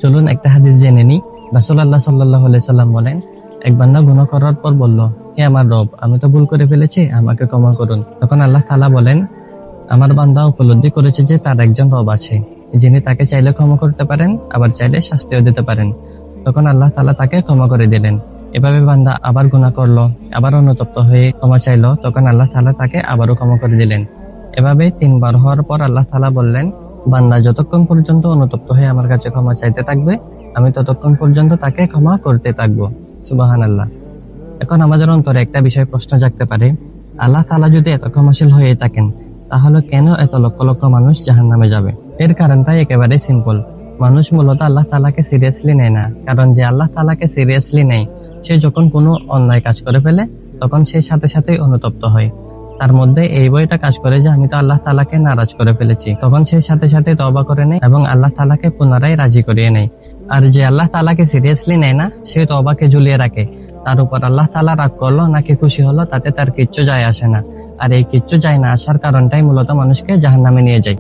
চলুন একটা হাদিস জেনে নিই। রাসূলুল্লাহ সাল্লাল্লাহু আলাইহি সাল্লাম বলেন, এক বান্দা গুনাহ করার পর বলল, হে আমার রব, আমি তো ভুল করে ফেলেছি, আমাকে ক্ষমা করুন। তখন আল্লাহ তাআলা বলেন, আমার বান্দা উপলব্ধি করেছে যে তার একজন রব আছে, যিনি তাকে চাইলে ক্ষমা করতে পারেন, আবার চাইলে শাস্তিও দিতে পারেন। তখন আল্লাহ তাআলা তাকে ক্ষমা করে দিলেন। এভাবে বান্দা আবার গুনাহ করলো, আবার অনুতপ্ত হয়ে ক্ষমা চাইলো, তখন আল্লাহ তাআলা তাকে আবারও ক্ষমা করে দিলেন। এভাবে 3 বার হওয়ার পর আল্লাহ তাআলা বললেন, বান্দা যতক্ষণ পর্যন্ত অনুতপ্ত হয়ে আমার কাছে ক্ষমা চাইতে থাকবে, আমি ততক্ষণ পর্যন্ত তাকে ক্ষমা করতে থাকবো। সুবহানাল্লাহ। এখন আমাদের অন্তরে একটা বিষয় প্রশ্ন জাগতে পারে, আল্লাহ তাআলা যদি এত ক্ষমাশীল হয়ে থাকেন, তাহলে কেন এত লক্ষ লক্ষ মানুষ জাহান্নামে যাবে? এর কারণটাই একেবারে সিম্পল। মানুষ মূলত আল্লাহ তাআলাকে সিরিয়াসলি নেয় না, কারণ যে আল্লাহ তাআলাকে সিরিয়াসলি নেয়, সে যখন কোনো অন্যায় কাজ করে ফেলে, তখন সে সাথে সাথেই অনুতপ্ত হয়। তার মধ্যে এই বইটা কাজ করে যে আমি তো আল্লাহ তাআলাকে নারাজ করে ফেলেছি, তখন সে সাথে সাথে তওবা করে নেয় এবং আল্লাহ তাআলাকে পুনরায় রাজি করিয়ে নেয়। আর যে আল্লাহ তাআলাকে সিরিয়াসলি নেয় না, সে তওবাকে ঝুলিয়ে রাখে। তার উপর আল্লাহ তাআলা রাগ করলো নাকি খুশি হলো, তাতে তার কিচ্ছু যায় আসে না। আর এই কিচ্ছু যায় না আসার কারণটাই মূলত মানুষকে জাহান্নামে নিয়ে যায়।